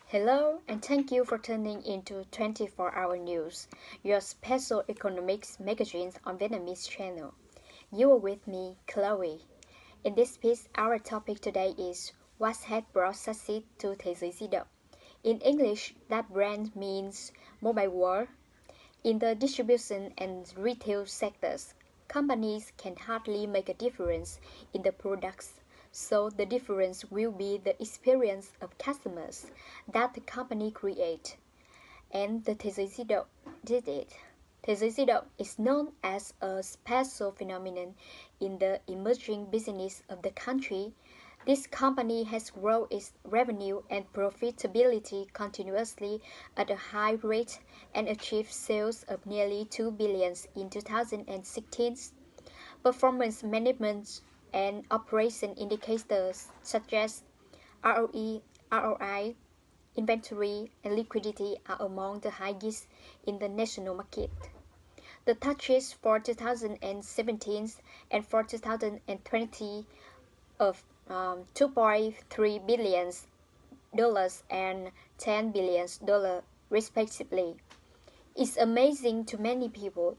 Hello, and thank you for tuning into 24-Hour News, your special economics magazine on Vietnamese channel. You are with me, Chloe. In this piece, our topic today is what has brought success to Thế giới di động. In English, that brand means mobile world. In the distribution and retail sectors, companies can hardly make a difference in the products. So the difference will be the experience of customers that the company create. And the Thế giới di động did it. Thế giới di động is known as a special phenomenon in the emerging business of the country. This company has grown its revenue and profitability continuously at a high rate and achieved sales of nearly 2 billion in 2016. Performance management and operation indicators such as ROE, ROI, inventory, and liquidity are among the highest in the national market. The targets for 2017 and for 2020 of $2.3 billion and $10 billion respectively. It's amazing to many people.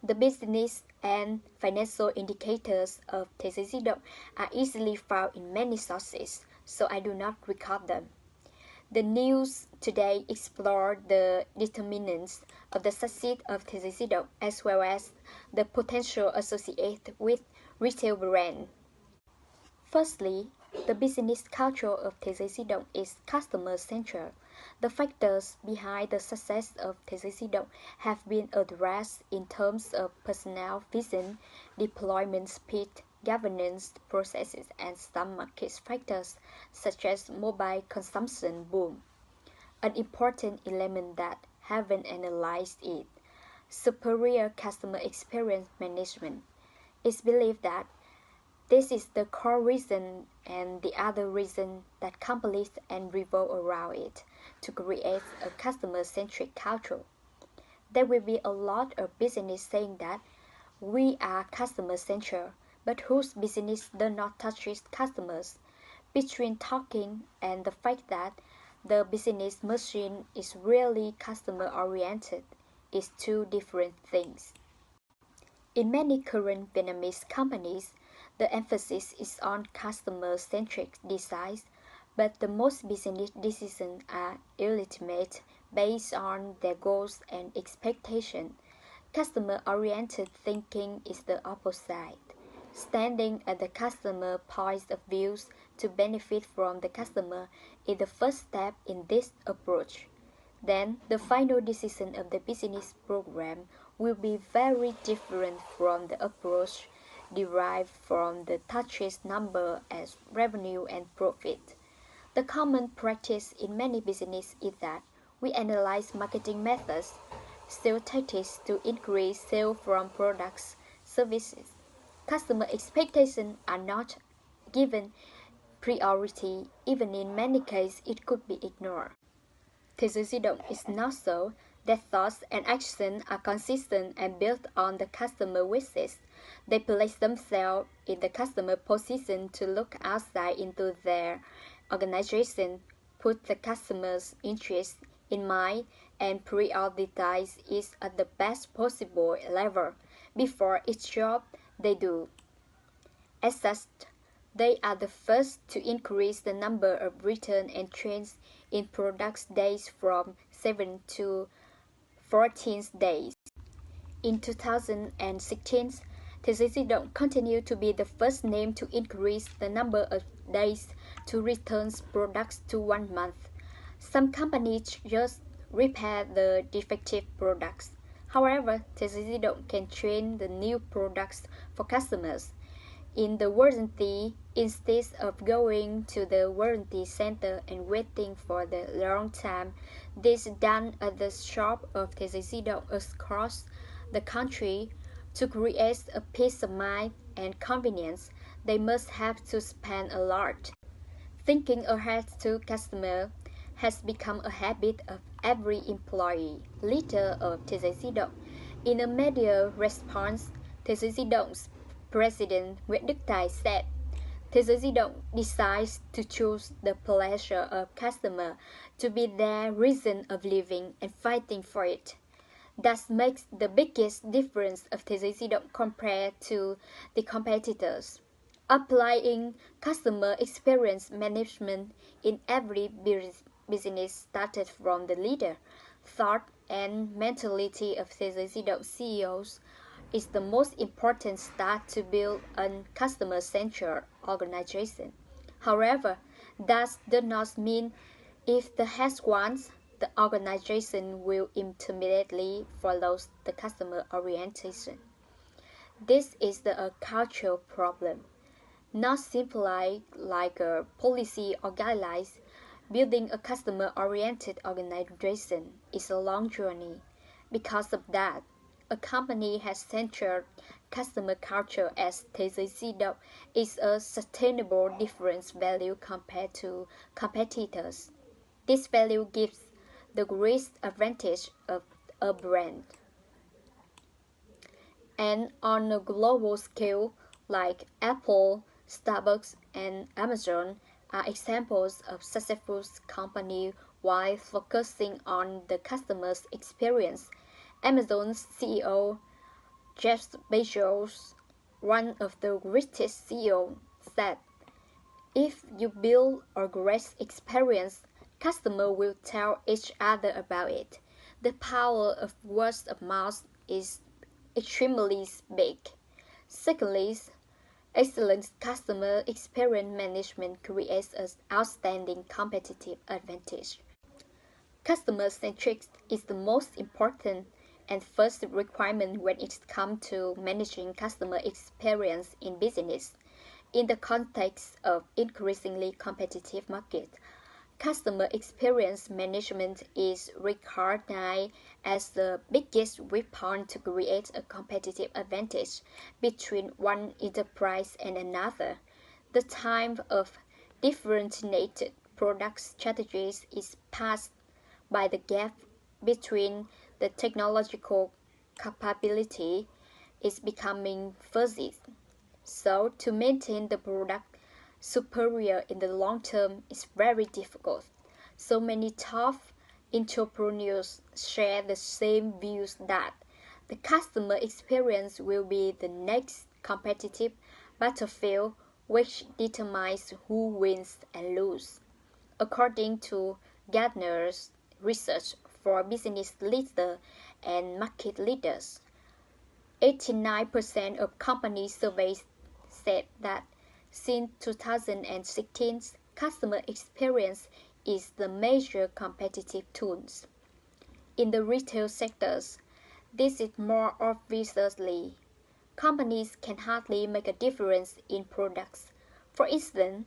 The business and financial indicators of Thế giới di động are easily found in many sources, so I do not record them. The news today explored the determinants of the success of Thế giới di động as well as the potential associated with retail brand. Firstly, the business culture of Thế giới di động is customer-centered. The factors behind the success of Thế giới di động have been addressed in terms of personnel vision, deployment speed, governance processes, and some market factors such as mobile consumption boom. An important element that haven't analyzed is superior customer experience management. It's believed that this is the core reason and the other reason that companies and revolve around it to create a customer-centric culture. There will be a lot of business saying that we are customer-centered, but whose business does not touch its customers? Between talking and the fact that the business machine is really customer-oriented is two different things. In many current Vietnamese companies, the emphasis is on customer-centric design, but the most business decisions are illegitimate based on their goals and expectations. Customer-oriented thinking is the opposite. Standing at the customer point of view to benefit from the customer is the first step in this approach. Then the final decision of the business program will be very different from the approach derived from the touches number as revenue and profit. The common practice in many businesses is that we analyze marketing methods, sales tactics to increase sales from products, services. Customer expectations are not given priority, even in many cases it could be ignored. Thế giới di động is not so. Their thoughts and actions are consistent and built on the customer wishes. They place themselves in the customer position to look outside into their organization, put the customer's interest in mind, and prioritize it at the best possible level before each job they do. As such, they are the first to increase the number of return and trends in product days from 7 to 14 days. In 2016, Thế giới di động continued to be the first name to increase the number of days to return products to 1 month. Some companies just repair the defective products. However, Thế giới di động can train the new products for customers. In the warranty, instead of going to the warranty center and waiting for the long time, this is done at the shop of Thế giới di động across the country. To create a peace of mind and convenience, they must have to spend a lot. Thinking ahead to customer has become a habit of every employee, leader of Thế giới di động. In a media response, Thế giới di động President Nguyễn Đức Tài said, Gioi Di Dong decides to choose the pleasure of customer to be their reason of living and fighting for it. That makes the biggest difference of Gioi Di Dong compared to the competitors. Applying customer experience management in every business started from the leader, thought, and mentality of Gioi Di Dong CEOs is the most important start to build a customer-centered organization. However, that does not mean if the head wants, the organization will immediately follow the customer orientation. This is a cultural problem, not simply like a policy or guidelines. Building a customer-oriented organization is a long journey. Because of that, a company has centered customer culture as Gioi Di Dong is a sustainable difference value compared to competitors. This value gives the greatest advantage of a brand. And on a global scale, like Apple, Starbucks, and Amazon are examples of successful companies while focusing on the customer's experience. Amazon's CEO, Jeff Bezos, one of the richest CEOs, said, "If you build a great experience, customers will tell each other about it. The power of word of mouth is extremely big." Secondly, excellent customer experience management creates an outstanding competitive advantage. Customer-centric is the most important and first requirement when it comes to managing customer experience in business. In the context of increasingly competitive market, customer experience management is recognized as the biggest weapon to create a competitive advantage between one enterprise and another. The time of differentiated product strategies is past by the gap between the technological capability is becoming fuzzy. So to maintain the product superior in the long term is very difficult. So many tough entrepreneurs share the same views that the customer experience will be the next competitive battlefield which determines who wins and loses. According to Gartner's research for business leaders and market leaders, 89% of companies surveyed said that since 2016, customer experience is the major competitive tool. In the retail sectors, this is more obviously. Companies can hardly make a difference in products. For instance,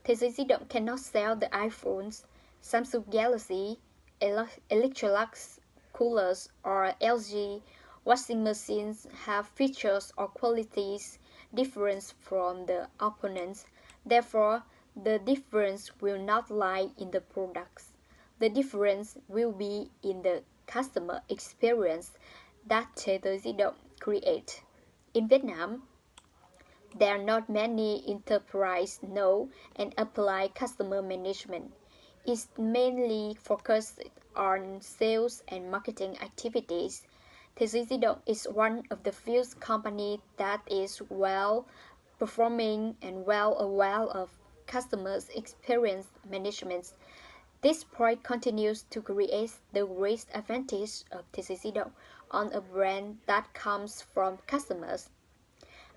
Gioi Di Dong cannot sell the iPhones, Samsung Galaxy, Electrolux coolers, or LG washing machines have features or qualities different from the opponents. Therefore, the difference will not lie in the products. The difference will be in the customer experience that Gioi Di Dong creates. In Vietnam, there are not many enterprises know and apply customer management. It's mainly focused on sales and marketing activities. Gioi Di Dong is one of the few companies that is well performing and well aware of customers' experience management. This point continues to create the great advantage of Gioi Di Dong on a brand that comes from customers.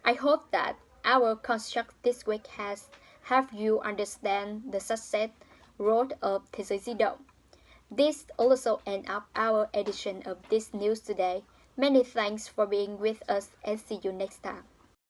I hope that our construct this week has helped you understand the success road of Gioi Di Dong. This also ends up our edition of this news today. Many thanks for being with us and see you next time.